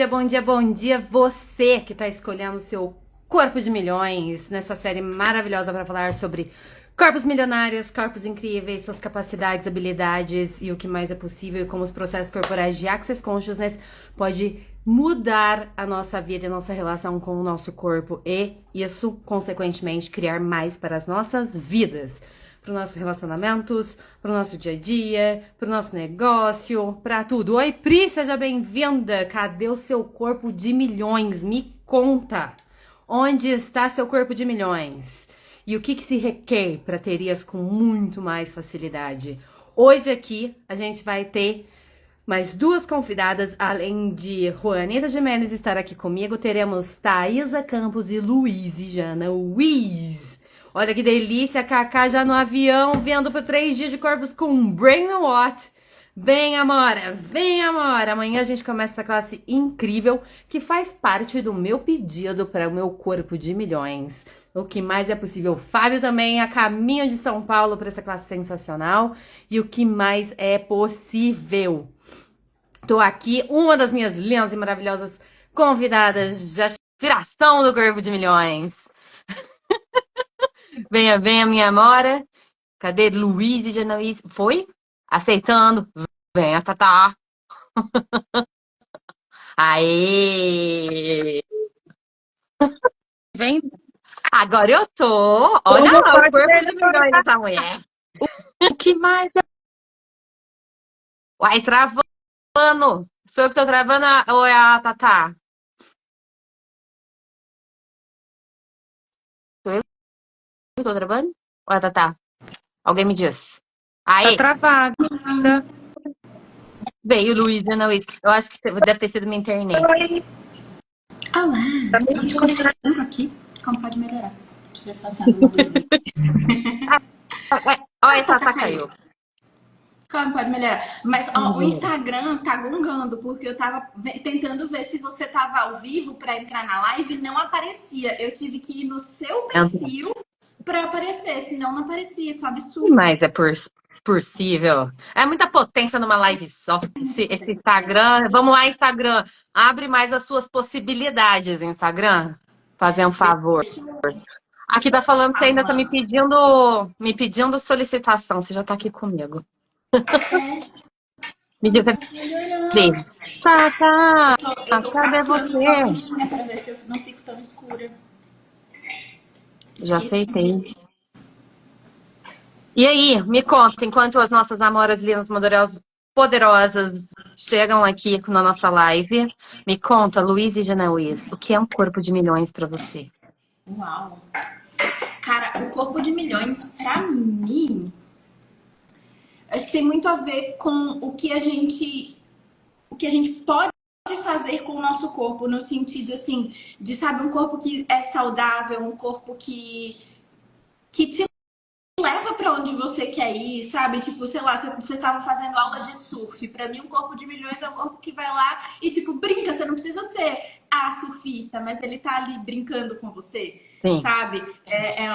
bom dia, bom dia. Você que está escolhendo o seu corpo de milhões nessa série maravilhosa para falar sobre corpos milionários, corpos incríveis, suas capacidades, habilidades e o que mais é possível e como os processos corporais de Access Consciousness pode mudar a nossa vida e a nossa relação com o nosso corpo e isso, consequentemente, criar mais para as nossas vidas. Para os nossos relacionamentos, para o nosso dia a dia, para o nosso negócio, para tudo. Oi, Pri, seja bem-vinda. Cadê o seu corpo de milhões? Me conta. Onde está seu corpo de milhões? E o que se requer para ter isso com muito mais facilidade? Hoje aqui a gente vai ter mais duas convidadas, além de Juanita Gimenez estar aqui comigo, teremos Thaisa Campos e Luiz e Jana Wiz. Olha que delícia, a Cacá já no avião, vendo para 3 dias de corpos com Brain What. Vem, Amora, vem, Amora. Amanhã a gente começa essa classe incrível que faz parte do meu pedido para o meu corpo de milhões. O que mais é possível. Fábio também a caminho de São Paulo para essa classe sensacional. E o que mais é possível. Tô aqui, uma das minhas lindas e maravilhosas convidadas de aspiração do corpo de milhões. Venha, venha, minha Amora. Cadê Luiz e Janaís? Foi? Aceitando. Venha, Tatá. Aê! Vem. Agora eu tô. Olha lá o corpo de milhões dessa mulher. O que mais é? Uai, travando. Sou eu que tô travando ou é a Tatá? Sou eu que tô travando? Ou é a Tatá? Alguém me diz. Tá Aê! travada. Veio Luiz e Janaís. Eu acho que deve ter sido minha internet. Olá! Onde conectando aqui? Como pode melhorar? Deixa eu ver se acende uma luzinha. Olha, a Tatá caiu. Como pode melhorar? Mas ó, o Instagram tá gongando, porque eu tava tentando ver se você tava ao vivo pra entrar na live e não aparecia. Eu tive que ir no seu perfil pra aparecer, senão não aparecia, isso é um absurdo. Mas é possível. É muita potência numa live só. Esse Instagram. Vamos lá, Instagram. Abre mais as suas possibilidades, Instagram. Fazer um favor. Aqui tá falando que ainda tá me pedindo solicitação. Você já tá aqui comigo. Me diz beijo. Tá. Eu tô Cadê captando uma você? luzinha pra ver se eu não fico tão escura. Já Esqueci. aceitei. E aí, me conta, enquanto as nossas namoras lindas, poderosas chegam aqui na nossa live, me conta, Luiz e Janaís, o que é um corpo de milhões pra você? Uau! Cara, o corpo de milhões, pra mim, acho que tem muito a ver com o que a gente pode fazer com o nosso corpo, no sentido assim, de sabe, um corpo que é saudável, um corpo que te leva pra onde você quer ir, sabe? Tipo, sei lá, você estava fazendo aula de surf. Pra mim, um corpo de milhões é um corpo que vai lá e, tipo, brinca. Você não precisa ser a surfista, mas ele tá ali brincando com você, Sim. sabe?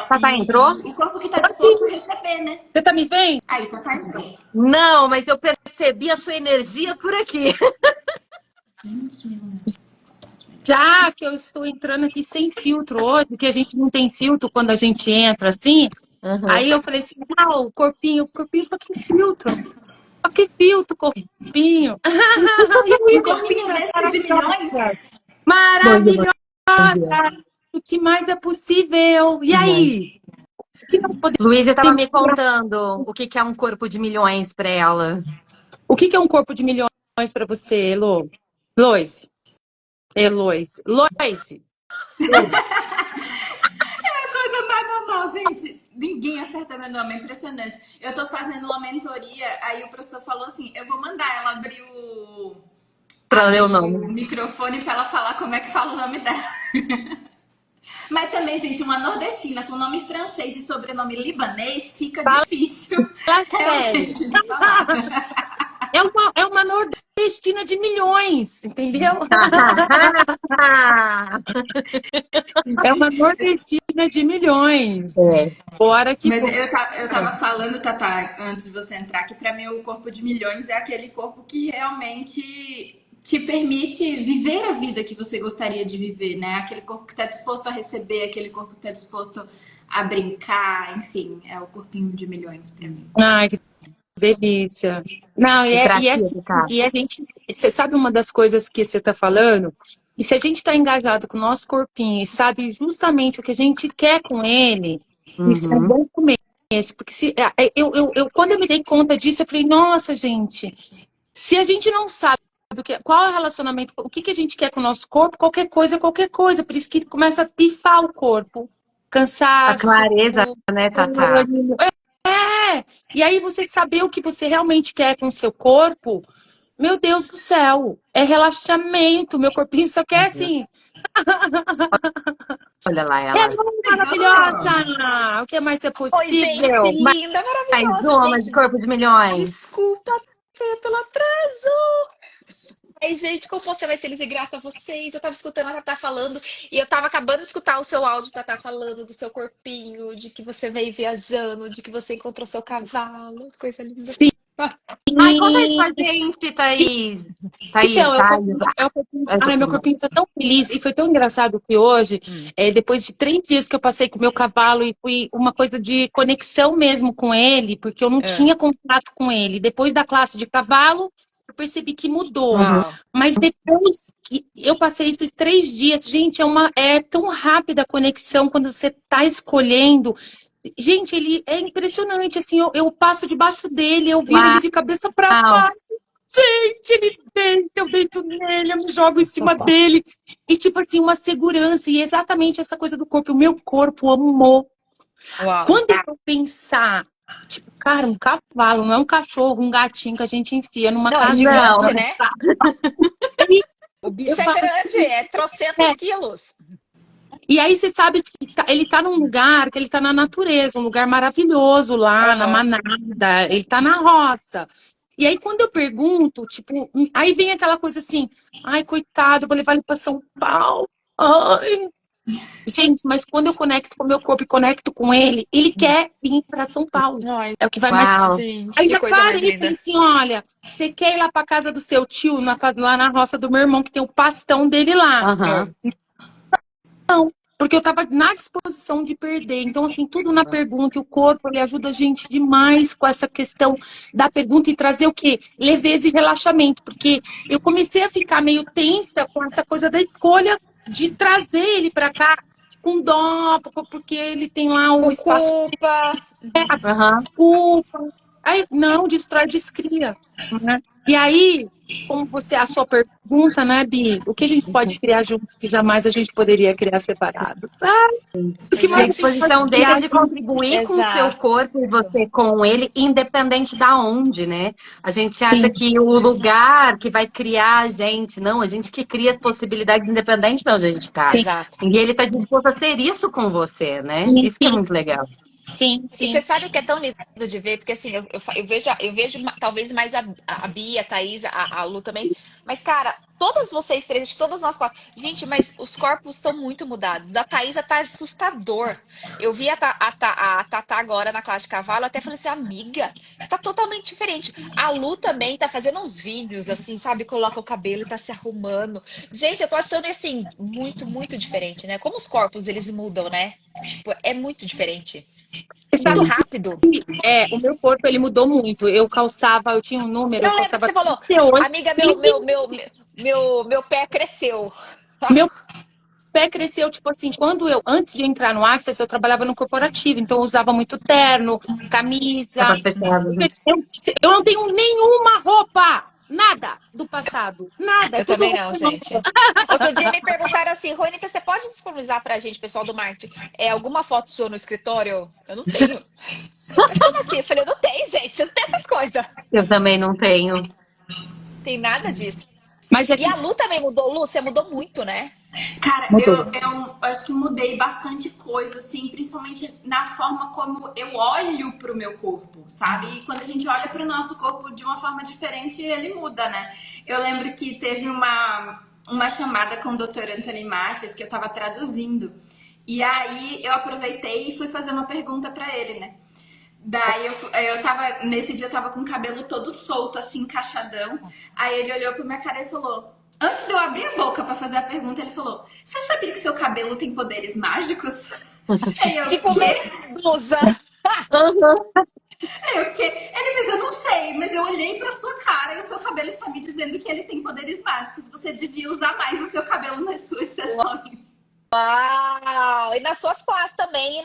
Tatá entrou? E o corpo que tá disposto a receber, né? Você tá me vendo? Aí, Tatá entrou. Não, mas eu percebi a sua energia por aqui. Já que eu estou entrando aqui sem filtro hoje, que a gente não tem filtro quando a gente entra assim. Uhum. Aí eu falei assim, o corpinho pra que filtro? Pra que filtro, corpinho? Um corpinho desse de milhões. Maravilhosa! O que mais é possível? E aí? O que nós podemos... Luísa estava me contando o que é um corpo de milhões pra ela. O que é um corpo de milhões pra você, Elo? Lois. Eloise. Lois. Coisa mais normal, gente. Ninguém acerta meu nome, é impressionante. Eu tô fazendo uma mentoria, aí o professor falou assim: eu vou mandar ela abrir Pra ler o o nome. microfone pra ela falar como é que fala o nome dela. Mas também, gente, uma nordestina com nome francês e sobrenome libanês fica difícil. Fala sério. De falar. É uma nordestina de milhões, entendeu? É uma nordestina de milhões. Fora que... Mas eu tava falando, Tatá, antes de você entrar, que pra mim o corpo de milhões é aquele corpo que realmente te permite viver a vida que você gostaria de viver, né? Aquele corpo que está disposto a receber, aquele corpo que está disposto a brincar, enfim, é o corpinho de milhões para mim. Ai, que delícia. Não, E pra e é ti, assim, tá? e a gente, você sabe uma das coisas que você está falando? E se a gente está engajado com o nosso corpinho e sabe justamente o que a gente quer com ele, isso é um Uhum. bom começo. Porque quando eu me dei conta disso, eu falei, nossa, gente, se a gente não sabe qual é o relacionamento, o que a gente quer com o nosso corpo, qualquer coisa é qualquer coisa. Por isso que começa a pifar o corpo. A Cansaço, clareza, né, Tatá? ânimo. E aí você saber o que você realmente quer com o seu corpo, meu Deus do céu, é relaxamento. Meu corpinho só quer assim. Olha lá ela. Hello, maravilhosa! O que mais é Oi, gente, possível? linda, Mais maravilhosa, uma de gente. corpo de milhões. Desculpa pelo atraso. Ai, gente, como você vai ser feliz e grata a vocês. Eu tava escutando a Tatá falando e eu tava acabando de escutar o seu áudio, Tatá, falando do seu corpinho, de que você veio viajando, de que você encontrou seu cavalo. Coisa linda. Sim. Ai, conta isso pra gente, Thaís. Thaís, Então, Thaís. meu corpinho tá tão feliz e foi tão engraçado que hoje, depois de 3 dias que eu passei com o meu cavalo e fui uma coisa de conexão mesmo com ele, porque eu não tinha contato com ele. Depois da classe de cavalo, eu percebi que mudou. Uau. Mas depois que eu passei esses 3 dias, gente, é tão rápida a conexão quando você tá escolhendo. Gente, ele é impressionante, assim, eu passo debaixo dele, eu viro ele de cabeça para Uau. baixo. Gente, ele deita, eu deito nele, eu me jogo em cima dele. E, tipo assim, uma segurança. E exatamente essa coisa do corpo. O meu corpo amou. Uau. Quando eu pensar, tipo, cara, um cavalo, não é um cachorro, um gatinho que a gente enfia numa Não, é casinha. gigante, né? Aí, O bicho eu é falo, grande, é trocentos quilos. e aí você sabe que ele tá num lugar, que ele tá na natureza, um lugar maravilhoso lá, na Aham. manada, ele tá na roça. E aí quando eu pergunto, tipo, aí vem aquela coisa assim, ai, coitado, eu vou levar ele pra São Paulo. Ai. Gente, mas quando eu conecto com o meu corpo e conecto com ele, ele quer vir pra São Paulo. Ai, É o que vai mais. Uau. gente, que Ainda coisa mais parei e linda. falei assim, olha, você quer ir lá pra casa do seu tio, lá na roça do meu irmão, que tem o pastão dele lá. Aham. Porque eu estava na disposição de perder. Então, assim, tudo na pergunta. E o corpo, ele ajuda a gente demais com essa questão da pergunta e trazer o quê? Leveza e relaxamento. Porque eu comecei a ficar meio tensa com essa coisa da escolha de trazer ele para cá com dó, porque ele tem lá o Com espaço culpa. Aham. culpa. Aí, não, destrói, descria. Né? E aí, como a sua pergunta, né, Bi? O que a gente pode criar juntos que jamais a gente poderia criar separados? Sabe? O que E a mais a Exato. gente pode disposição dele é criar de juntos? contribuir com o seu Exato. corpo e você com ele, independente da onde, né? A gente acha Sim, que o lugar que vai criar a gente, não, a gente que cria as possibilidades independente de onde a gente tá. sim, Exato. E ele tá disposto a ser isso com você, né? Isso que é muito legal. sim, E você sim. sabe o que é tão lindo de ver? Porque assim, eu vejo talvez mais a Bia, a Thaís, a Lu também. Mas, cara, todas vocês três, todas nós quatro. Gente, mas os corpos estão muito mudados. Da Thaís tá assustador. Eu vi a Tatá agora na classe de cavalo, eu até falei assim, amiga, você tá totalmente diferente. A Lu também tá fazendo uns vídeos, assim, sabe? Coloca o cabelo e tá se arrumando. Gente, eu tô achando, assim, muito, muito diferente, né? Como os corpos, eles mudam, né? Tipo, é muito diferente. Você Muito sabe rápido. que o meu corpo ele mudou muito. Eu tinha um número, eu Eu lembro que calçava você falou, 38. amiga, Ele, meu pé cresceu. meu pé cresceu, tipo assim, antes de entrar no Access, eu trabalhava no corporativo, então eu usava muito terno, camisa. Tava fechado. Eu não tenho nenhuma roupa, nada do passado, nada, é Eu tudo também roupa não, nova. gente. Outro dia me perguntaram assim, Rônica, você pode disponibilizar pra gente, pessoal do marketing, alguma foto sua no escritório? Eu não tenho. Mas como assim? Eu falei, eu não tenho, gente. Eu não tenho essas coisas. Eu também não tenho. Tem nada disso. Mas é E que a Lu também mudou. Lu, você mudou muito, né? Cara, mudou. eu acho que mudei bastante coisa, assim, principalmente na forma como eu olho pro meu corpo, sabe? E quando a gente olha pro nosso corpo de uma forma diferente, ele muda, né? Eu lembro que teve uma chamada com o Dr. Anthony Mates, que eu tava traduzindo. E aí eu aproveitei e fui fazer uma pergunta pra ele, né? Daí eu tava, nesse dia eu tava com o cabelo todo solto, assim, encaixadão. Aí ele olhou pra minha cara e falou: Antes de eu abrir a boca pra fazer a pergunta, ele falou: Você sabia que seu cabelo tem poderes mágicos? Aí eu, Tipo quê? Medusa. Aham. Aí eu, quê? Ele fez: Eu não sei, mas eu olhei pra sua cara e o seu cabelo está me dizendo que ele tem poderes mágicos. Você devia usar mais o seu cabelo nas suas sessões. Uau! E nas suas classes também,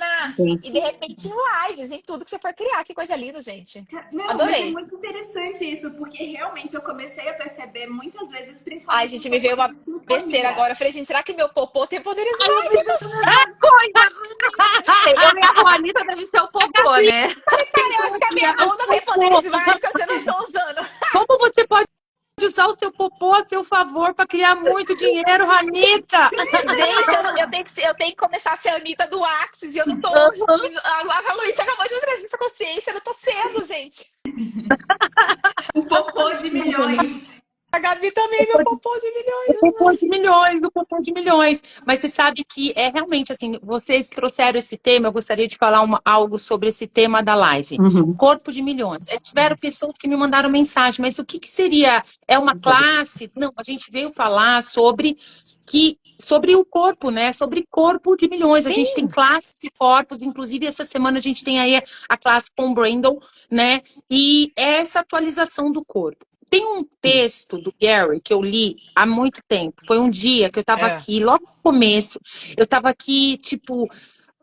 e de Sim. repente em lives, em tudo que você for criar. Que coisa linda, gente. Não, mas é Adorei. muito interessante isso, porque realmente eu comecei a perceber muitas vezes, Ai, principalmente em gente, me veio sessões uma de besteira sinfonia. agora. Eu falei, gente, será que meu popô tem poderes Ai, eu pensei, mágicos? coisa ruim! Eu e a Juanita deve ser o popô, né? Cara, eu acho que a minha É o bunda tem popô. poderes mágicos, eu não tô usando. Como você pode usar o seu popô a seu favor para criar muito dinheiro, Juanita? Gente, eu tenho que começar a ser a Anitta do Axis e eu não tô. Aham. A Luísa acabou de me trazer essa consciência, eu não tô sendo, gente. O popô de milhões. A Gabi também, meu popô de O popô milhões. de milhões, o popô de milhões. Mas você sabe que é realmente assim, vocês trouxeram esse tema, eu gostaria de falar algo sobre esse tema da live. Uhum. Corpo de milhões. Tiveram pessoas que me mandaram mensagem, mas o que seria? É uma classe? Não, a gente veio falar sobre o corpo, né? Sobre corpo de milhões. A gente tem Sim. classes de corpos, inclusive essa semana a gente tem aí a classe com o Brandon, né? E essa atualização do corpo. Tem um texto do Gary que eu li há muito tempo. Foi um dia que eu estava É. aqui, logo no começo, eu estava aqui, tipo,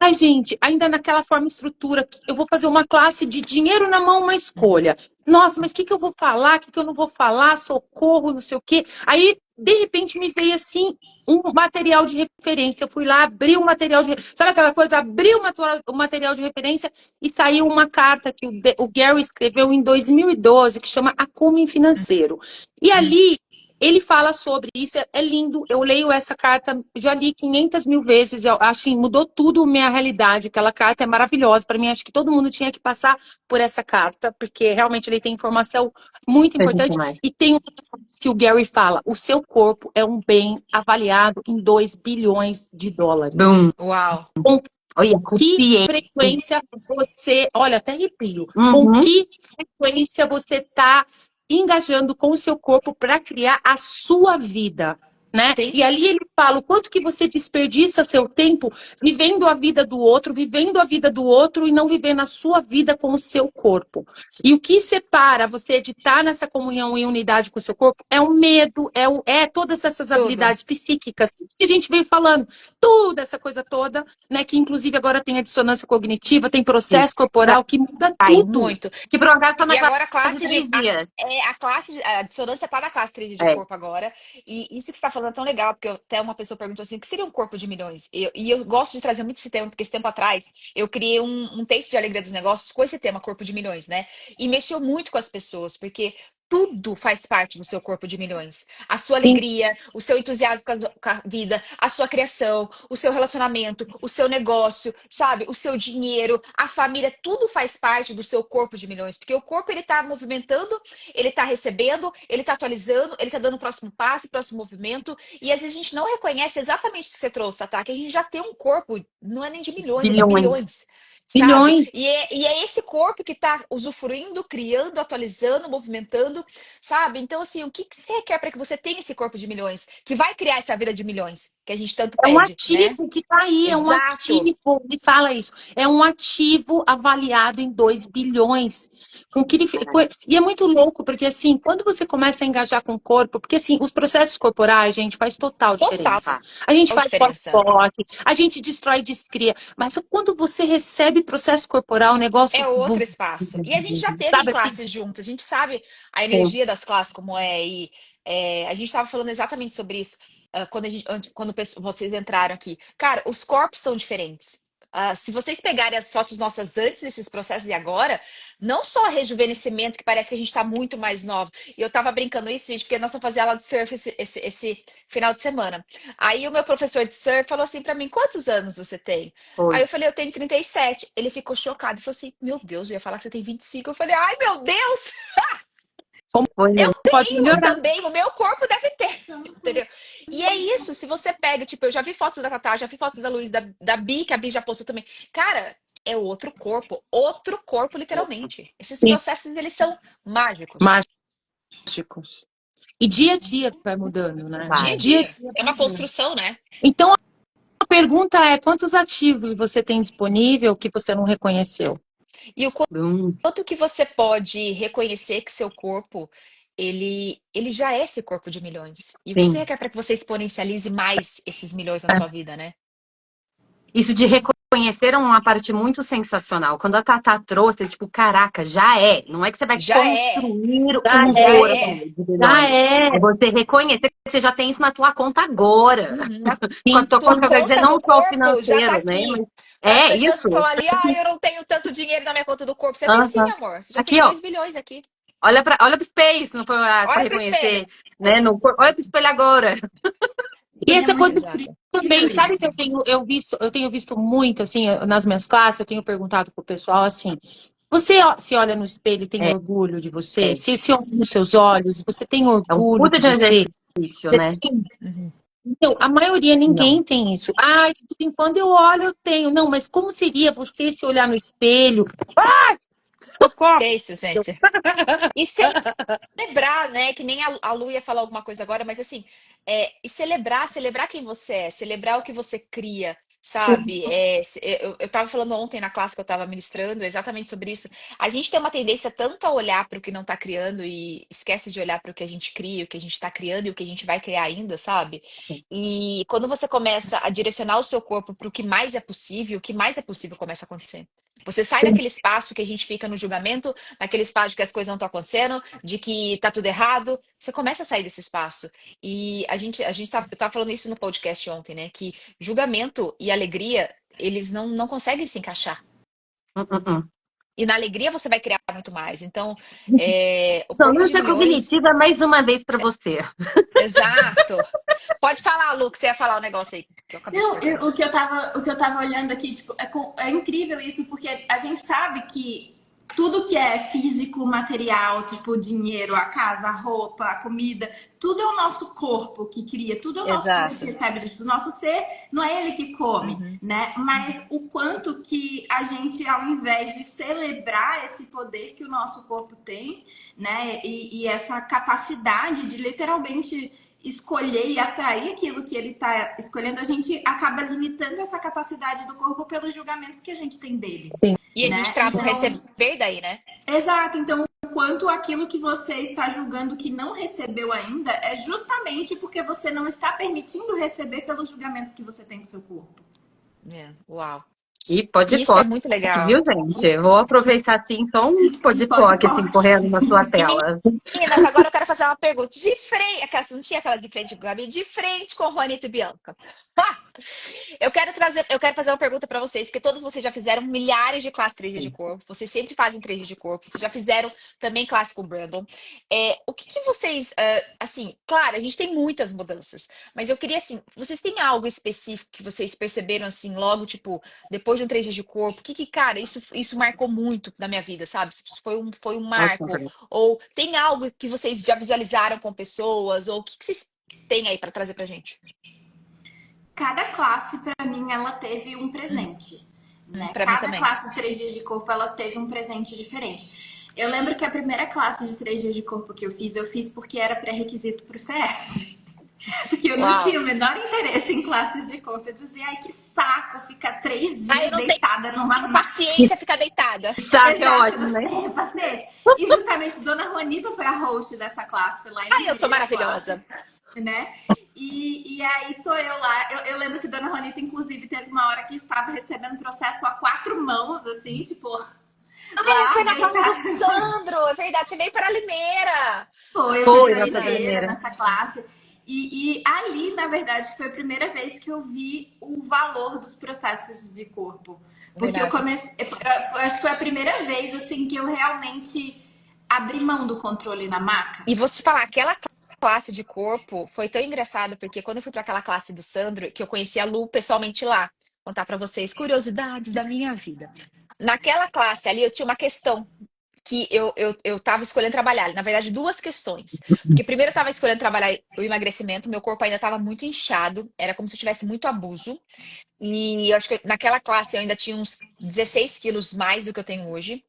ai, gente, ainda naquela forma estrutura, eu vou fazer uma classe de dinheiro na mão, uma escolha. Nossa, mas o que eu vou falar? O que eu não vou falar? Socorro, não sei o quê. Aí, de repente, me veio assim um material de referência. Eu fui lá, abri o material de. Sabe aquela coisa? Abri o material de referência e saiu uma carta que o Gary escreveu em 2012, que chama Acumen Financeiro. E ali ele fala sobre isso, é lindo. Eu leio essa carta, já li 500 mil vezes. Eu acho que mudou tudo a minha realidade. Aquela carta é maravilhosa. Para mim, acho que todo mundo tinha que passar por essa carta, porque realmente ele tem informação muito importante. E tem outras coisas que o Gary fala: o seu corpo é um bem avaliado em 2 bilhões de dólares. Boom. Uau. Com Olha, que consciente. frequência você, olha, até arrepio, com Uhum. que frequência você está engajando com o seu corpo para criar a sua vida, né? Sim. E ali ele fala o quanto que você desperdiça seu tempo vivendo a vida do outro, e não vivendo a sua vida com o seu corpo. E o que separa você de estar nessa comunhão e unidade com o seu corpo é o medo, é todas essas Tudo. habilidades psíquicas que a gente veio falando, tudo essa coisa toda, né? Que inclusive agora tem a dissonância cognitiva, tem processo corporal que muda Ai, tudo. Muito. Que por um acaso tá E na agora a classe classe de de. 3 dias. A dissonância tá na classe 3D de É. corpo agora. E isso que você tá falando é tão legal, porque até uma pessoa perguntou assim: o que seria um corpo de milhões? E eu gosto de trazer muito esse tema, porque esse tempo atrás eu criei um texto de alegria dos negócios com esse tema, corpo de milhões, né? E mexeu muito com as pessoas, porque tudo faz parte do seu corpo de milhões. A sua Sim, alegria, o seu entusiasmo com a vida, a sua criação, o seu relacionamento, o seu negócio, sabe? O seu dinheiro, a família, tudo faz parte do seu corpo de milhões. Porque o corpo, ele tá movimentando, ele tá recebendo, ele tá atualizando, ele tá dando o próximo passo, próximo movimento. E às vezes a gente não reconhece exatamente o que você trouxe, tá? Que a gente já tem um corpo, não é nem de milhões, é de Bilhões. bilhões. Sabe? bilhões. E é esse corpo que tá usufruindo, criando, atualizando, movimentando, sabe? Então, assim, o que você requer para que você tenha esse corpo de milhões? Que vai criar essa vida de milhões que a gente tanto É um pede, né? ativo que está aí, é um Exato. ativo, ele fala isso, é um ativo avaliado em 2 bilhões. Com que ele, e é muito louco, porque assim, quando você começa a engajar com o corpo, porque assim, os processos corporais, gente, faz total Total diferença. A gente faz diferença. pós-pote, a gente destrói, descria, mas quando você recebe processo corporal, o negócio... É outro espaço. E a gente já teve em Sabe assim? classes juntas, a gente sabe a energia das classes como é. E a gente estava falando exatamente sobre isso quando vocês entraram aqui. Cara, os corpos são diferentes. Se vocês pegarem as fotos nossas antes desses processos e agora, não só rejuvenescimento, que parece que a gente está muito mais nova. E eu tava brincando isso, gente, porque nós vamos fazer aula de surf esse final de semana. Aí o meu professor de surf falou assim para mim: quantos anos você tem? Aí Foi. eu falei: eu tenho 37. Ele ficou chocado e falou assim: meu Deus, eu ia falar que você tem 25. Eu falei: ai, meu Deus, Foi, eu né? Pode tenho melhorar. também, o meu corpo deve ter. Entendeu? E é isso, se você pega, tipo, eu já vi fotos da Tatá, já vi fotos da Luiz, da Bi, que a Bi já postou também. Cara, é outro corpo, literalmente. Esses Sim, processos, eles são mágicos. mágicos. E dia a dia vai mudando, né? Vai. Dia a Dia. dia É vai uma mudando. construção, né? Então, a pergunta é, quantos ativos você tem disponível que você não reconheceu? E o quanto que você pode reconhecer que seu corpo, ele já é esse corpo de milhões. E o que você Sim. requer para que você exponencialize mais esses milhões na sua vida, né? Isso de reconhecer é uma parte muito sensacional. Quando a Tatá trouxe, tipo, caraca, já é. Não é que você vai Já é. construir Já um Já é, corpo é. de já bilhões. é. É você reconhecer que você já tem isso na tua conta agora. Mas Com a tua tua conta, quer dizer, conta não do só o corpo já tá financeiro, né? aqui. Mas Para as é pessoas que isso. estão ali, eu não tenho tanto dinheiro na minha conta do corpo. Você tem sim, Aham. amor. Você já tem Aqui, ó. 2 bilhões aqui. Olha pro espelho, se não for para Olha pro espelho. reconhecer, né? No corpo. Olha pro espelho agora. E E é essa muito coisa incrível também, sabe isso. que eu tenho visto muito, assim, nas minhas classes, eu tenho perguntado pro pessoal assim, você se olha no espelho e tem É, orgulho de você? é. Se olha nos seus olhos, você tem É um orgulho puta de de um você? exercício, Você né? tem? Uhum. Então, a maioria, Não. ninguém tem isso. Ah, de vez em quando eu olho, eu tenho. Não, mas como seria você se olhar no espelho? Que Socorro! é isso, gente? E celebrar, né? Que nem a Lu ia falar alguma coisa agora, mas assim, e celebrar quem você é, celebrar o que você cria, Sim. sabe? Eu tava falando ontem na classe que eu tava ministrando exatamente sobre isso. A gente tem uma tendência tanto a olhar para o que não tá criando e esquece de olhar para o que a gente cria, o que a gente tá criando e o que a gente vai criar ainda, sabe? E quando você começa a direcionar o seu corpo para o que mais é possível, o que mais é possível começa a acontecer. Você sai daquele espaço que a gente fica no julgamento, naquele espaço que as coisas não estão acontecendo, de que tá tudo errado, você começa a sair desse espaço. E eu tava falando isso no podcast ontem, né? Que julgamento e alegria, eles não conseguem se encaixar. Hum. E na alegria você vai criar muito mais. Então, o corpo de Sonância milhões, cognitiva mais uma vez para você. exato. Pode falar, Lu, que você ia falar um negócio aí, que eu acabei te Não, cortando. o que eu tava olhando aqui, tipo, é incrível isso, porque a gente sabe que tudo que é físico, material, tipo dinheiro, a casa, a roupa, a comida, tudo é o nosso corpo que cria, tudo é o nosso corpo que Exato. recebe disso. O nosso ser não é ele que come, Uhum. né? Mas o quanto que a gente, ao invés de celebrar esse poder que o nosso corpo tem, né? E essa capacidade de literalmente escolher e atrair aquilo que ele está escolhendo, a gente acaba limitando essa capacidade do corpo pelos julgamentos que a gente tem dele, E a né? gente trava o Então, receber daí, né? exato. Então, quanto aquilo que você está julgando que não recebeu ainda é justamente porque você não está permitindo receber pelos julgamentos que você tem com seu corpo. Uau. E pode Isso é POC, muito legal. viu, gente? Eu vou aproveitar assim, só um E pode POC assim, pode. correndo na sua E tela. meninas, agora eu quero fazer uma pergunta. De frente, não tinha aquela de frente com a Gabi, de frente com Juanita e Bianca. Ha! Eu quero fazer uma pergunta para vocês, porque todas vocês já fizeram milhares de classes 3D de corpo, vocês sempre fazem 3D de corpo, vocês já fizeram também classe com o Brandon. O que que vocês, assim, claro, a gente tem muitas mudanças, mas eu queria, assim, vocês têm algo específico que vocês perceberam, assim, logo, tipo, depois de um 3D de corpo, cara, isso marcou muito na minha vida, sabe? Isso foi um marco. Ou tem algo que vocês já visualizaram com pessoas? Ou o que vocês têm aí para trazer pra gente? Cada classe, para mim, ela teve um presente, né? Para mim Cada também. classe de 3 dias de corpo, ela teve um presente diferente. Eu lembro que a primeira classe de 3 dias de corpo que eu fiz porque era pré-requisito para o CF. Porque eu não Uau. tinha o menor interesse em classes de corpo. Eu dizia, ai, que saco ficar 3 Ah, eu dias não tenho deitada numa paciência ficar deitada. Sabe, é Exato, ótimo, né? paciência. E justamente Dona Juanita foi a host dessa classe, foi lá em Ai, eu sou primeira maravilhosa. classe, né? E aí tô eu lá. Eu lembro que Dona Juanita, inclusive, teve uma hora que estava recebendo processo a 4 mãos, assim, tipo. Ai, foi na classe deitada. do Sandro. É verdade, você veio para Limeira. Foi na na Limeira, primeira. nessa classe. E ali, na verdade, foi a primeira vez que eu vi o valor dos processos de corpo. Porque eu Verdade. comecei. Acho que foi a primeira vez assim que eu realmente abri mão do controle na maca. E vou te falar, aquela classe de corpo foi tão engraçado, porque quando eu fui para aquela classe do Sandro, que eu conheci a Lu pessoalmente lá, contar para vocês curiosidades da minha vida. Naquela classe ali, eu tinha uma questão que eu tava escolhendo trabalhar. Na verdade, duas questões. Porque primeiro eu tava escolhendo trabalhar o emagrecimento, meu corpo ainda tava muito inchado, era como se eu tivesse muito abuso. E eu acho que naquela classe eu ainda tinha uns 16 quilos mais do que eu tenho hoje.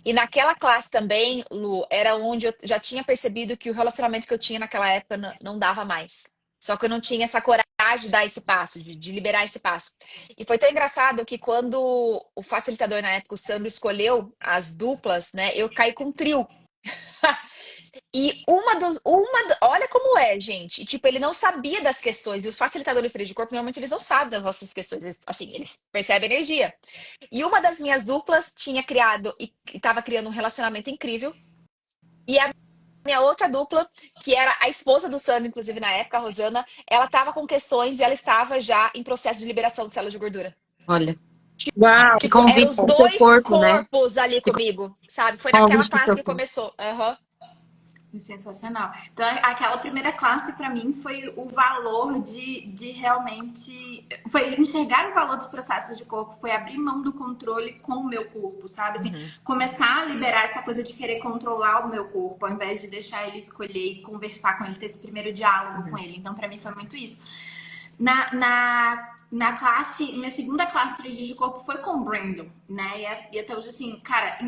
E naquela classe também, Lu, era onde eu já tinha percebido que o relacionamento que eu tinha naquela época não dava mais. Só que eu não tinha essa coragem de dar esse passo, de liberar esse passo. E foi tão engraçado que quando o facilitador na época, o Sandro, escolheu as duplas, né? Eu caí com um trio. E olha como é, gente. E, tipo, ele não sabia das questões. E os facilitadores 3 de corpo, normalmente, eles não sabem das nossas questões. Assim, eles percebem energia. E uma das minhas duplas tinha criado e estava criando um relacionamento incrível. E a minha outra dupla, que era a esposa do Sandro, inclusive na época, a Rosana, ela estava com questões e ela estava já em processo de liberação de células de gordura. Olha, Uau! que Tipo, eram convite os com o seu dois corpo, né? corpos ali Que comigo, sabe? Foi naquela convite com o classe seu que corpo. começou. Aham. Sensacional. Então, aquela primeira classe, para mim, foi o valor de realmente. Foi enxergar o valor dos processos de corpo, foi abrir mão do controle com o meu corpo, sabe? Assim, Uhum. começar a liberar essa coisa de querer controlar o meu corpo, ao invés de deixar ele escolher e conversar com ele, ter esse primeiro diálogo com ele. Então, para mim, foi muito isso. Na classe, minha segunda classe de corpo foi com o Brandon, né? E até hoje, assim, cara,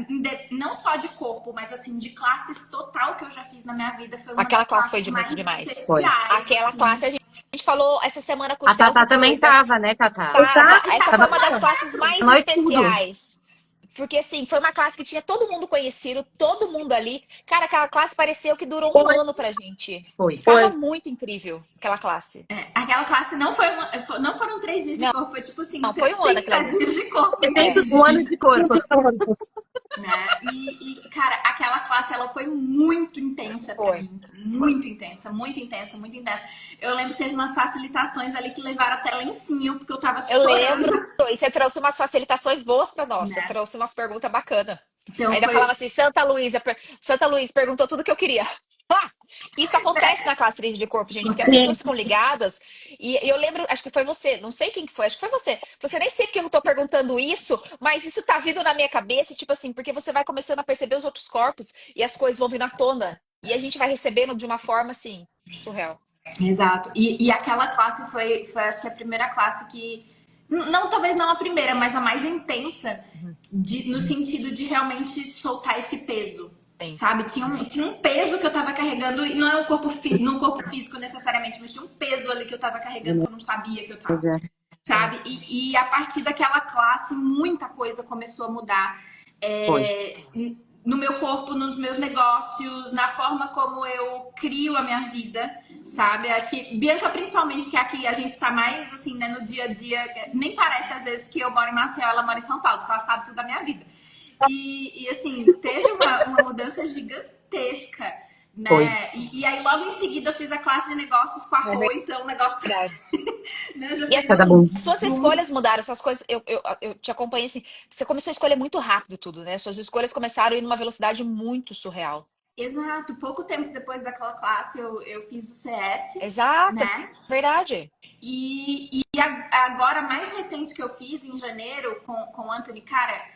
não só de corpo, mas assim, de classes total que eu já fiz na minha vida, foi uma Aquela das classe foi classes de muito mais demais. Foi. especiais, Aquela assim. classe a gente falou essa semana com o A Celso Tatá e com a também Luísa. tava, né, Tatá? Tava. Exato. Essa foi Tava uma das lá. classes mais Nós tudo. especiais. Porque, assim, foi uma classe que tinha todo mundo conhecido, todo mundo ali. Cara, aquela classe pareceu que durou um Foi, ano pra gente. Foi. Tava foi. muito incrível, aquela classe. Aquela classe não foram 3 dias de Não, corpo, foi tipo assim, não, foi um ano aquilo 30 ali. dias de corpo, É. entende? Um ano de corpo. Né? Cara, aquela classe ela foi muito intensa pra Foi. mim. Muito intensa, muito intensa, muito intensa. Eu lembro que teve umas facilitações ali que levaram até lencinho, porque eu tava Eu lembro. chorando, E você trouxe umas facilitações boas pra nós. Você né? trouxe umas perguntas bacanas. Então Ainda falava foi. assim, Santa Luísa perguntou tudo que eu queria. Ah, isso acontece na classe 3 de corpo, gente, porque as Sim. pessoas ficam ligadas. E eu lembro, acho que foi você, não sei quem que foi, acho que foi você. Você nem sei porque eu tô perguntando isso, mas isso tá vindo na minha cabeça, tipo assim, porque você vai começando a perceber os outros corpos e as coisas vão vindo à tona. E a gente vai recebendo de uma forma assim, surreal. Exato. E aquela classe foi, acho que a primeira classe que. Não, talvez não a primeira, mas a mais intensa, no sentido de realmente soltar esse peso. Sim. Sabe? Tinha um peso que eu tava carregando, e não é o corpo, no corpo físico necessariamente, mas tinha um peso ali que eu tava carregando que eu não sabia que eu tava. Sabe? E a partir daquela classe, muita coisa começou a mudar. No meu corpo, nos meus negócios, na forma como eu crio a minha vida, sabe? Aqui, Bianca, principalmente, que aqui a gente tá mais, assim, né, no dia a dia. Nem parece, às vezes, que eu moro em Maceió, ela mora em São Paulo, porque ela sabe tudo da minha vida. E assim, teve uma mudança gigantesca, né? E aí, logo em seguida, eu fiz a classe de negócios com a Rô, então o negócio né, já E fez as suas escolhas mudaram, essas coisas, eu te acompanhei assim, você começou a escolher muito rápido tudo, né? Suas escolhas começaram a ir numa velocidade muito surreal. Exato, pouco tempo depois daquela classe eu fiz o CS, Exato, né? verdade. Agora, mais recente que eu fiz, em janeiro, com o Anthony, cara,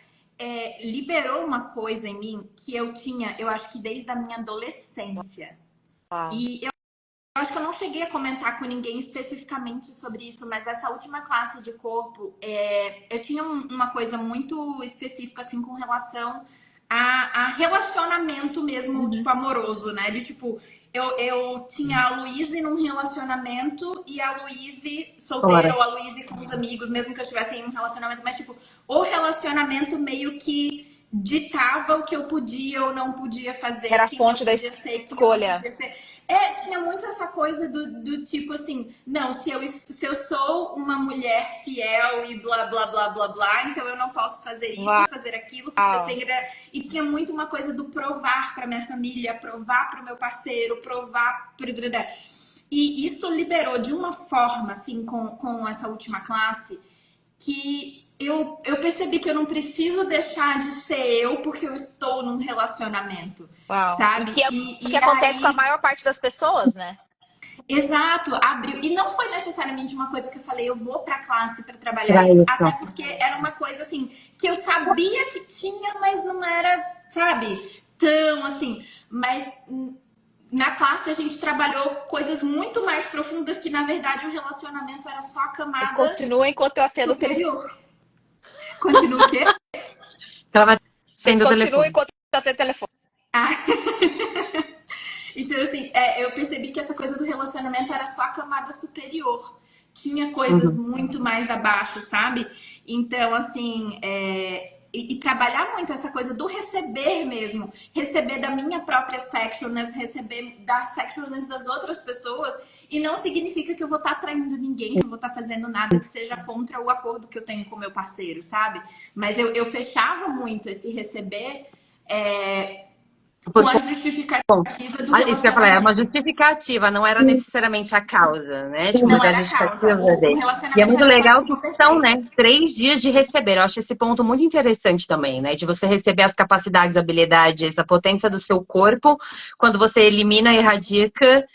liberou uma coisa em mim que eu tinha, eu acho que desde a minha adolescência. Uau. E eu acho que eu não cheguei a comentar com ninguém especificamente sobre isso, mas essa última classe de corpo, eu tinha uma coisa muito específica, assim, com relação a relacionamento mesmo, tipo, amoroso, né? De, tipo, eu tinha a Luíse num relacionamento e a Luíse solteira ou a Luíse com os amigos, mesmo que eu estivesse em um relacionamento, mas, tipo, o relacionamento meio que ditava o que eu podia ou não podia fazer, Era a quem eu fonte da podia ser, quem eu não escolha. podia ser. Tinha muito essa coisa do tipo assim, não, se eu sou uma mulher fiel e blá, blá, blá, blá, blá, então eu não posso fazer isso e fazer aquilo, porque eu tenho... E tinha muito uma coisa do provar para minha família, provar para o meu parceiro, provar para... E isso liberou de uma forma, assim, com essa última classe, que eu percebi que eu não preciso deixar de ser eu porque eu estou num relacionamento, Uau. sabe? E que é o E que acontece com a aí, maior parte das pessoas, né? exato, abriu. E não foi necessariamente uma coisa que eu falei, eu vou pra classe para trabalhar isso, até porque era uma coisa assim que eu sabia que tinha, mas não era, sabe, tão assim, mas na classe a gente trabalhou coisas muito mais profundas que, na verdade, o relacionamento era só a Mas camada continua enquanto eu atendo o telefone. superior. Continua o quê? Ela vai Vocês tendo o continuam telefone. enquanto eu atendo o telefone. Ah. Então, assim, eu percebi que essa coisa do relacionamento era só a camada superior. Tinha coisas Uhum. muito mais abaixo, sabe? Então, assim, e trabalhar muito essa coisa do receber mesmo. Receber da minha própria sexualness, receber da sexualness das outras pessoas. E não significa que eu vou estar atraindo ninguém, que eu vou estar fazendo nada que seja contra o acordo que eu tenho com o meu parceiro, sabe? Mas eu fechava muito esse receber com a justificativa do Isso que eu ia falar, é uma relacionamento. justificativa, não era necessariamente a causa, né? Tipo, mas Não a era a justificativa causa. O dele. E é relacionamento muito era só legal que desculpa são, né, perfeita. 3 dias de receber. Eu acho esse ponto muito interessante também, né? De você receber as capacidades, habilidades, a potência do seu corpo, quando você elimina, erradica,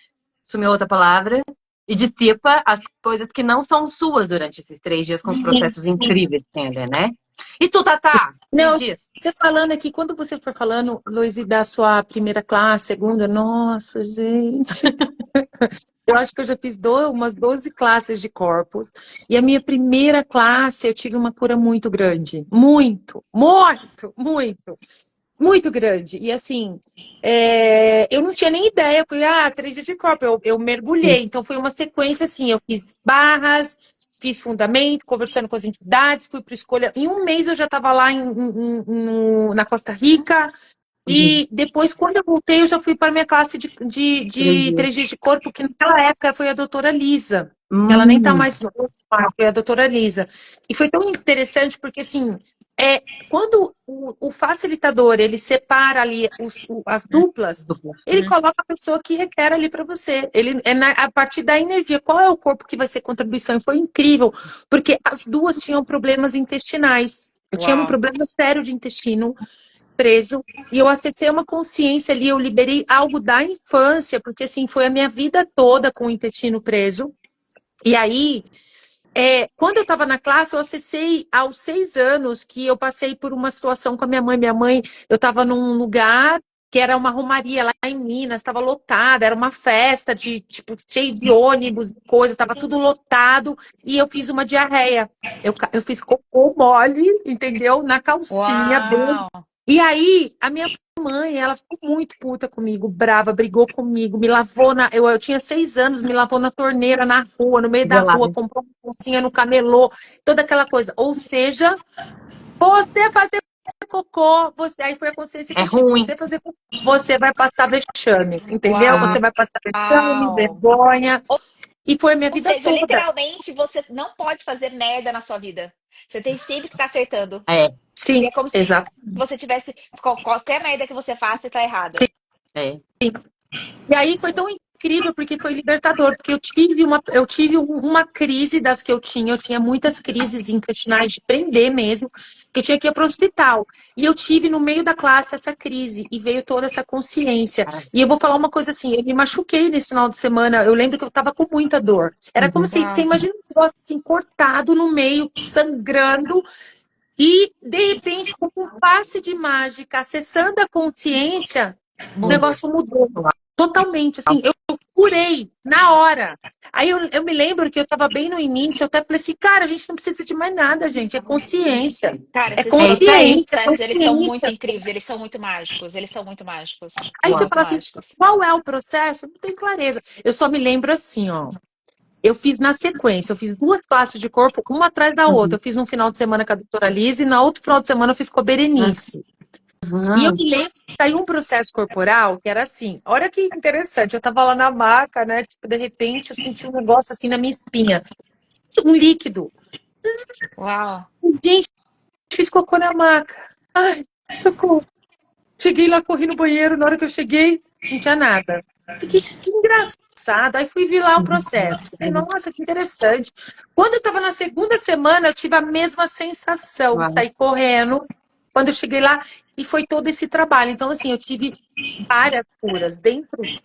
sumiu outra palavra, e dissipa as coisas que não são suas durante esses 3 dias com os processos incríveis que tem ali, né? E tu, Tatá, me Não, diz. você falando aqui, quando você for falando, Luiz, da sua primeira classe, segunda, nossa, gente. Eu acho que eu já fiz umas 12 classes de corpos. E a minha primeira classe, eu tive uma cura muito grande. Muito, muito, muito. Muito grande. E assim, eu não tinha nem ideia. Fui, 3 dias de corpo. Eu mergulhei. Então foi uma sequência assim. Eu fiz barras, fiz fundamento, conversando com as entidades, fui para escolha. Em um mês eu já estava lá na Costa Rica. E depois, quando eu voltei, eu já fui para minha classe de 3 dias de corpo, que naquela época foi a doutora Lisa. Ela nem tá mais, foi a doutora Lisa. E foi tão interessante, porque assim, quando o facilitador, ele separa ali as duplas, ele coloca a pessoa que requer ali para você. Ele a partir da energia, qual é o corpo que vai ser contribuição? E foi incrível, porque as duas tinham problemas intestinais. Eu tinha um problema sério de intestino preso, e eu acessei uma consciência ali, eu liberei algo da infância, porque assim, foi a minha vida toda com o intestino preso. E aí, quando eu estava na classe, eu acessei aos 6 anos que eu passei por uma situação com a minha mãe. Minha mãe, eu estava num lugar que era uma romaria lá em Minas, estava lotada, era uma festa de tipo cheio de ônibus, coisa, estava tudo lotado, e eu fiz uma diarreia. Eu fiz cocô mole, entendeu? Na calcinha, bem. Uau! E aí, a minha mãe, ela ficou muito puta comigo, brava, brigou comigo, me lavou eu tinha 6 anos, me lavou na torneira, na rua, no meio da rua, comprou uma calcinha no camelô, toda aquela coisa. Ou seja, você fazer cocô, aí foi a consciência que É eu tive, ruim. você fazer cocô, você vai passar vexame, entendeu? Você vai passar vexame, Uau! vergonha, e foi a minha Ou vida seja, toda. literalmente, você não pode fazer merda na sua vida. Você tem sempre que estar acertando. É, Sim, E é como se exato. você tivesse. Qualquer merda que você faça, você tá Sim. errada. é. E aí foi tão incrível, porque foi libertador, porque eu tive uma crise das que eu tinha muitas crises intestinais de prender mesmo, que eu tinha que ir para o hospital. E eu tive no meio da classe essa crise, e veio toda essa consciência. E eu vou falar uma coisa assim, eu me machuquei nesse final de semana, eu lembro que eu estava com muita dor. Era como se, você imagina um negócio assim, cortado no meio, sangrando, e de repente, com um passe de mágica, acessando a consciência, o negócio mudou totalmente, assim, eu curei na hora. Aí eu me lembro que eu estava bem no início, eu até falei assim, cara, a gente não precisa de mais nada, gente, é consciência. Cara, É esses consciência, é processos, eles são muito consciência. incríveis, eles são muito mágicos, eles são muito mágicos. Aí você Muito fala assim, mágicos. qual é o processo? Não tem clareza. Eu só me lembro assim, ó. Eu fiz na sequência, eu fiz 2 classes de corpo, uma atrás da outra. Eu fiz no final de semana com a doutora Lise, e na outro final de semana eu fiz com a Berenice. E eu me lembro que saiu um processo corporal que era assim, olha que interessante, eu tava lá na maca, né, tipo, de repente eu senti um negócio assim na minha espinha, um líquido. Uau! Gente, fiz cocô na maca. Ai, socorro. Cheguei lá, corri no banheiro, na hora que eu cheguei, não tinha nada. Fiquei, que engraçado. Aí fui ver lá o processo. Falei, nossa, que interessante. Quando eu tava na segunda semana, eu tive a mesma sensação. Saí correndo, quando eu cheguei lá, e foi todo esse trabalho. Então, assim, eu tive várias curas,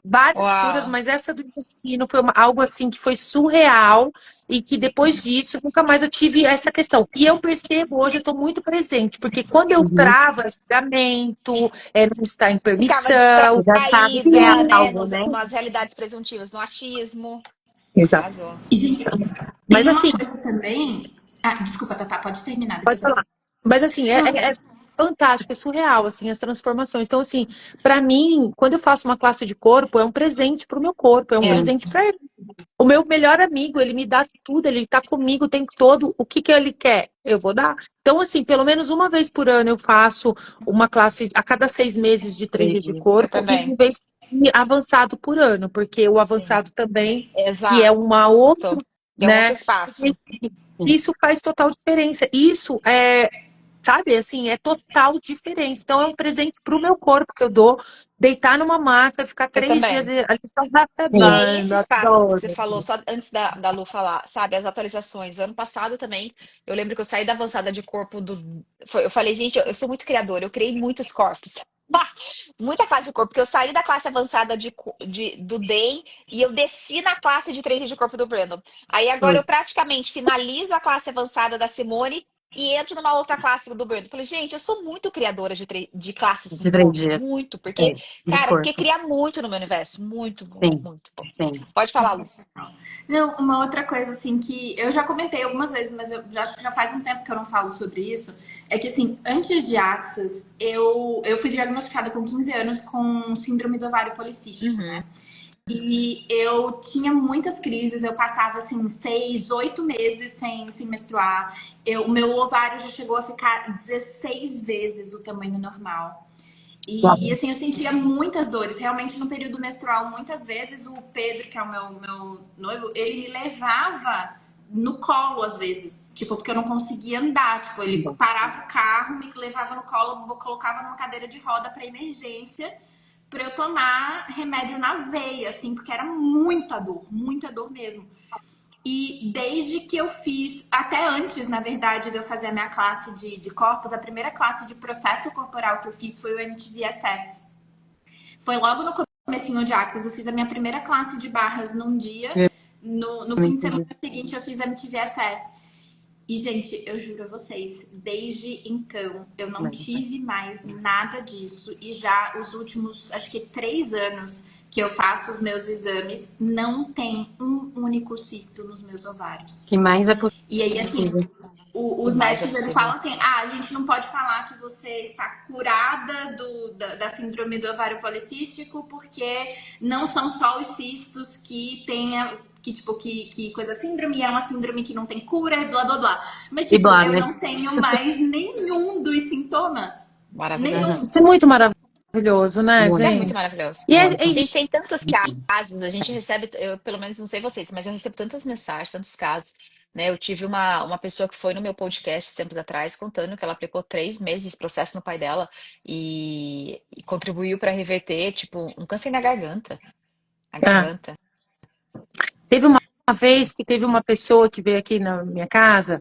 várias curas, Uau. mas essa do intestino foi algo assim que foi surreal e que depois disso, nunca mais eu tive essa questão. E eu percebo, hoje eu estou muito presente, porque quando eu travo julgamento, não estar em Ficava permissão, Já sabe que é distraída, né? algo, né? Nas realidades presuntivas, no achismo. exato. Arrasou. E, gente, Mas tem uma assim, coisa também. Ah, desculpa, Tatá, pode terminar, pode depois eu falar. falo. Mas assim, Não, é fantástico, é surreal, assim, as transformações. Então, assim, para mim, quando eu faço uma classe de corpo, é um presente para o meu corpo, é um É. presente para ele. O meu melhor amigo, ele me dá tudo, ele tá comigo o tempo todo. O que que ele quer? Eu vou dar. Então, assim, pelo menos uma vez por ano eu faço uma classe a cada 6 meses de 3 dias de Eu corpo e também. uma vez avançado por ano, porque o Sim. avançado também, que é Exato. uma outra, Que é um outro né? espaço. Isso faz total diferença. Isso sabe, assim, é total diferença. Então, é um presente pro meu corpo que eu dou, deitar numa maca, ficar Eu 3 dias também. ali só E é recebendo, esse espaço que você adoro. falou, só antes da Lu falar, sabe, as atualizações. Ano passado também, eu lembro que eu saí da avançada de corpo eu falei, gente, eu sou muito criadora, eu criei muitos corpos. Muita classe de corpo, porque eu saí da classe avançada do DEM e eu desci na classe de 3 dias de corpo do Brandon. Aí agora eu praticamente finalizo a classe avançada da Simone e entro numa outra classe do Brandon. Falei, gente, eu sou muito criadora de classes de De 3 corpo, dias. muito, É, porque, de cara, porque corpo. cria muito no meu universo, muito, muito, Sim, muito. Bom, sim. pode falar, Lu. não, uma outra coisa, assim, que eu já comentei algumas vezes, mas já faz um tempo que eu não falo sobre isso, é que, assim, antes de Axis, eu fui diagnosticada com 15 anos com síndrome do ovário policístico, Uhum. né? E eu tinha muitas crises, eu passava assim 6, 8 meses sem menstruar. O meu ovário já chegou a ficar 16 vezes o tamanho normal. E assim, eu sentia muitas dores. Realmente, no período menstrual, muitas vezes o Pedro, que é o meu noivo, ele me levava no colo, às vezes. Tipo, porque eu não conseguia andar. Tipo, ele parava o carro, me levava no colo, colocava numa cadeira de roda para emergência, para eu tomar remédio na veia, assim, porque era muita dor mesmo. E desde que eu fiz, até antes, na verdade, de eu fazer a minha classe de corpos, a primeira classe de processo corporal que eu fiz foi o MTVSS. Foi logo no comecinho de Axis, eu fiz a minha primeira classe de barras num dia. No fim de semana seguinte, eu fiz MTVSS. E, gente, eu juro a vocês, desde então, eu não tive mais nada disso. E já os últimos, acho que 3 anos que eu faço os meus exames, não tem um único cisto nos meus ovários. Que mais é E aí, assim, possível. os Mais é médicos eles possível. falam assim: ah, a gente não pode falar que você está curada da síndrome do ovário policístico, porque não são só os cistos que tenha. Que coisa síndrome, é uma síndrome que não tem cura, blá blá blá. Mas, E tipo, blá, eu né? não tenho mais nenhum dos sintomas. Maravilhoso. Nenhum. Isso é muito maravilhoso, né, É Muito, muito gente? maravilhoso. E, muito. Gente, tem tantos casos, a gente recebe, eu pelo menos não sei vocês, mas eu recebo tantas mensagens, tantos casos, né? Eu tive uma pessoa que foi no meu podcast tempos atrás contando que ela aplicou 3 meses de processo no pai dela e contribuiu para reverter, tipo, um câncer na garganta. A ah, garganta. teve uma vez que teve uma pessoa que veio aqui na minha casa,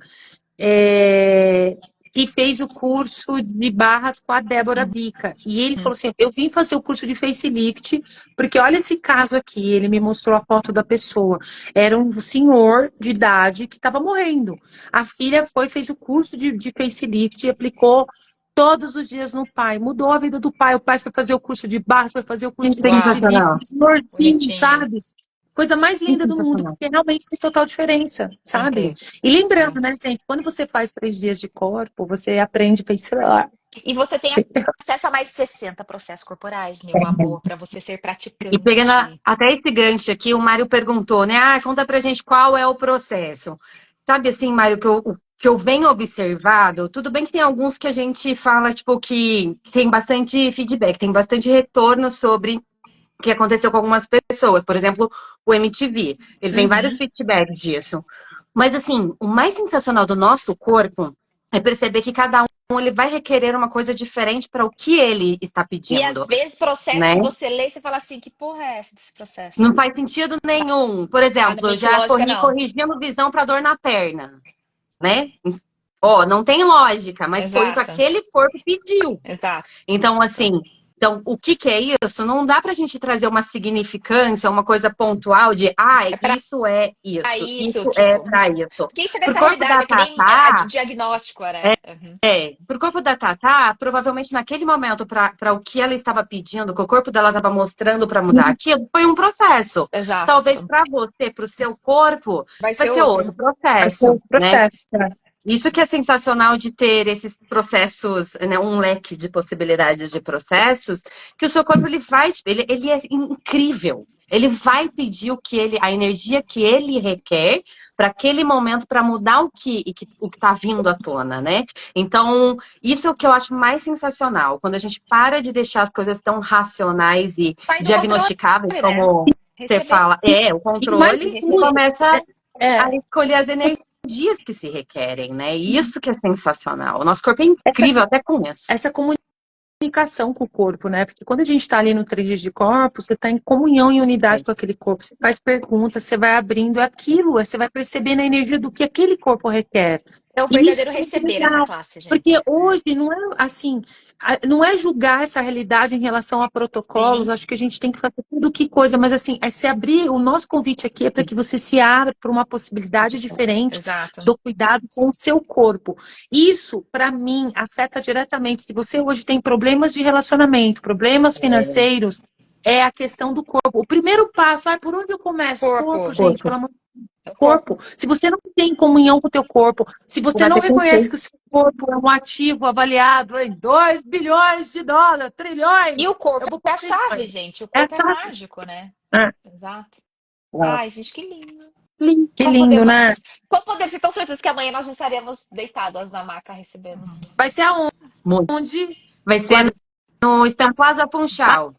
é, e fez o curso de barras com a Débora Bica. E ele falou assim: eu vim fazer o curso de facelift, porque olha esse caso aqui. Ele me mostrou a foto da pessoa. Era um senhor de idade que estava morrendo. A filha fez o curso de facelift e aplicou todos os dias no pai. Mudou a vida do pai. O pai foi fazer o curso de barras, foi fazer o Que curso de facelift. sensacional. Senhorzinho, Bonitinho. sabe? Coisa mais Que linda do mundo, sensacional. porque realmente faz total diferença, sabe? Incrível. E lembrando, né, gente, quando você faz 3 dias de corpo, você aprende a facelar. E você tem acesso a mais de 60 processos corporais, meu amor, para você ser E pegando praticante. até esse gancho aqui, o Mário perguntou, né? Ah, conta pra gente qual é o processo. Sabe assim, Mário, o que eu venho observado, tudo bem que tem alguns que a gente fala, tipo, que tem bastante feedback, tem bastante retorno sobre o que aconteceu com algumas pessoas. Por exemplo, o MTV. Ele tem vários Uhum. feedbacks disso. Mas assim, o mais sensacional do nosso corpo é perceber que cada um ele vai requerer uma coisa diferente para o que ele está E às pedindo, vezes processo né? que você lê, você fala assim, que porra é essa desse processo? Não faz sentido nenhum. Por Ah, exemplo, na eu mente já lógica, não. corrigindo visão para dor na perna, né? Ó, não tem lógica, mas foi o que Exato. aquele corpo pediu. Exato. Então, assim, o que que é isso? Não dá pra gente trazer uma significância, uma coisa pontual de, É pra isso é isso, isso, isso é tipo, pra isso. porque isso é Pro dessa corpo realidade, da é que nem Tatá, diagnóstico, né? Uhum. pro corpo da Tatá, provavelmente naquele momento, para o que ela estava pedindo, que o corpo dela estava mostrando para mudar aquilo, foi um processo. Exato. Talvez para você, para o seu corpo, Vai vai ser ser outro Vai ser um processo, né? processo. Né? Isso que é sensacional de ter esses processos, né, um leque de possibilidades de processos, que o seu corpo ele é incrível. Ele vai pedir a energia que ele requer para aquele momento para mudar o que está vindo à tona, né? Então, isso é o que eu acho mais sensacional, quando a gente para de deixar as coisas tão racionais e Sai do diagnosticáveis, controle, né? como você Receber. fala, o E mais controle, e receber. começa é, a escolher as energias que se requerem, né? E isso que é sensacional. O nosso corpo é essa, incrível até com isso. essa comunicação com o corpo, né? Porque quando a gente está ali no 3D de corpo, você está em comunhão e unidade com aquele corpo. Você faz perguntas, você vai abrindo aquilo, você vai percebendo a energia do que aquele corpo requer. É o E isso verdadeiro é muito receber essa legal. classe, gente. Porque hoje não é assim, não é julgar essa realidade em relação a protocolos, Sim. acho que a gente tem que fazer tudo que coisa, mas assim, é se abrir, o nosso convite aqui é para que você se abra para uma possibilidade diferente Exato. do cuidado com o seu corpo. Isso, para mim, afeta diretamente. Se você hoje tem problemas de relacionamento, problemas financeiros, é a questão do corpo. O primeiro passo, por onde eu começo? Corpo, gente, pelo amor de corpo. Se você não tem comunhão com o teu corpo, se você não reconhece que o seu corpo é um ativo avaliado em 2 bilhões de dólares, trilhões. E o corpo é a trilhões. chave, gente. O É a corpo é chave. mágico, né? É. Exato. Uau. Ai, gente, que lindo. Que Como lindo, podemos, né? como podemos ser tão certos que amanhã nós estaremos deitadas na maca recebendo? Vai ser aonde? Muito. Vai ser no Plaza Funchal,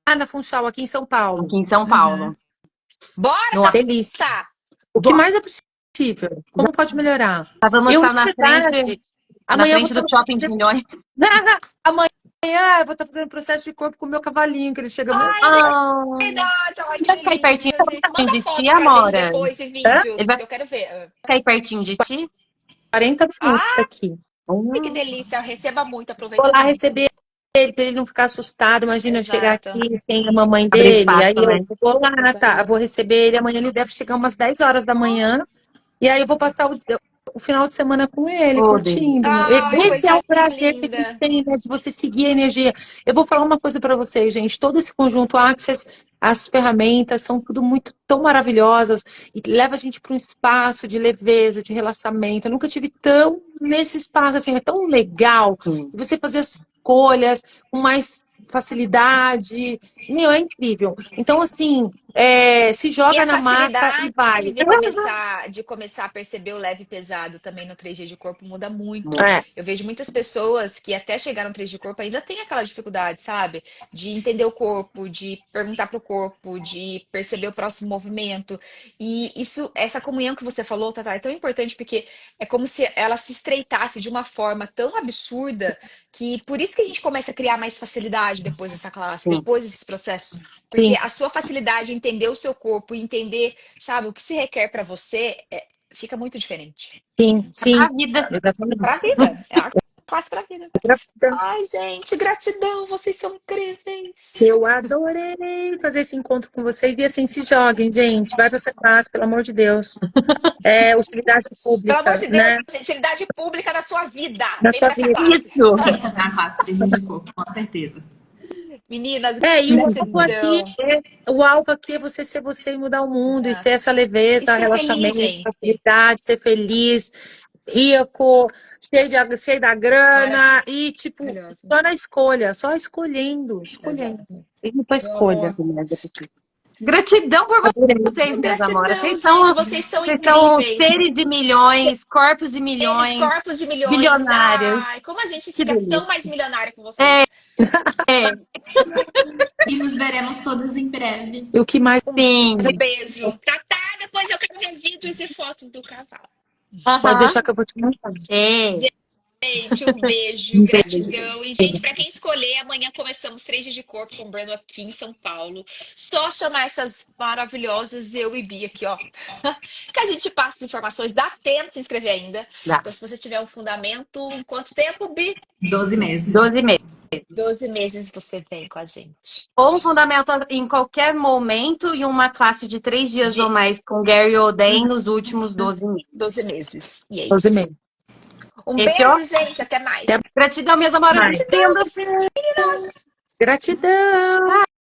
Lá na Funchal, aqui em São Paulo. aqui em São Paulo. Bora, No- tá? Delícia. Tá. O que mais é possível? Como pode melhorar? Vamos Eu, estar na na frente, verdade, na amanhã eu frente vou do estar Shopping de Milhões. amanhã eu vou estar fazendo processo de corpo com o meu cavalinho, que ele chega amanhã. Verdade, ai, que Vai ficar aí delícia, pertinho gente. Manda de foto ti, pra gente Amora? depois e vídeos, Ele vai que eu quero ver. ficar aí pertinho de ti? 40 minutos Ai, daqui. que delícia. Receba muito, aproveita Vou lá muito. receber ele, para ele não ficar assustado. Imagina eu chegar Exato. aqui sem a mamãe Abrir dele. espaço, Aí né? eu vou lá, tá? Eu vou receber ele. Amanhã ele deve chegar umas 10 horas da manhã. E aí eu vou passar o final de semana com ele, Oh, curtindo. Ai, Esse é coisa o prazer que a linda. gente tem, né? De você seguir a energia. Eu vou falar uma coisa para vocês, gente. Todo esse conjunto Access, as ferramentas são tudo muito tão maravilhosas e leva a gente para um espaço de leveza, de relaxamento. Eu nunca tive tão nesse espaço assim, é tão legal de você fazer as escolhas com mais facilidade. Meu, é incrível. Então, assim, se E joga a na maca e vai. de começar a perceber o leve e pesado também no 3G de corpo muda muito. É. Eu vejo muitas pessoas que até chegaram no 3G de corpo ainda tem aquela dificuldade, sabe? De entender o corpo, de perguntar pro corpo, de perceber o próximo movimento. E essa comunhão que você falou, Tata, é tão importante porque é como se ela se estreitasse de uma forma tão absurda que por isso que a gente começa a criar mais facilidade depois dessa classe, Sim. depois desses processos. Porque Sim. a sua facilidade de entender o seu corpo, entender, sabe, o que se requer pra você, fica muito diferente. Sim, sim. A vida. Exatamente. Pra vida. É a classe pra vida. Ai, gente, gratidão, vocês são incríveis. Eu adorei fazer esse encontro com vocês. E assim, se joguem, gente. Vai para essa classe, pelo amor de Deus. É utilidade Pelo amor pública, de Deus, né? utilidade pública na sua vida. Na Vem sua pra essa vida. classe. Isso. Tem que entrar na classe 3 de corpo, com certeza. Meninas, E o alvo gratidão. aqui é você ser você e mudar o mundo, e Exato. ser essa E leveza, ser relaxamento, feliz, gente. facilidade, ser feliz, rico, cheio da grana, e tipo, Maravilhosa. só na escolha, só escolhendo. E não foi escolha. Gratidão por vocês, meus Gratidão, amores. gente, vocês são Vocês são incríveis. seres de milhões, corpos de Eles, milhões, corpos de milhões. bilionários. Ai, como a gente Que fica delícia. tão mais milionário com vocês. E nos veremos todos em breve. E o que mais Sim. Um beijo. Tatá, depois eu quero ver vídeos e fotos do cavalo. pode deixar que eu vou te contar. É. Gente, um beijo, gratidão. E, gente, para quem escolher, amanhã começamos 3 dias de corpo com o Breno aqui em São Paulo. Só chamar essas maravilhosas, eu e Bia aqui, ó. Que a gente passa as informações. Dá tempo de se inscrever ainda. Dá. Então, se você tiver um fundamento, em quanto tempo, Bi? 12 meses. 12 meses. 12 meses você vem com a gente. Ou um fundamento em qualquer momento e uma classe de 3 dias ou mais com Gary Oden nos últimos 12 meses. 12 meses. E é 12 isso. meses. Um Esse, ó. beijo, gente. Até mais. Gratidão, minhas amores. Gratidão.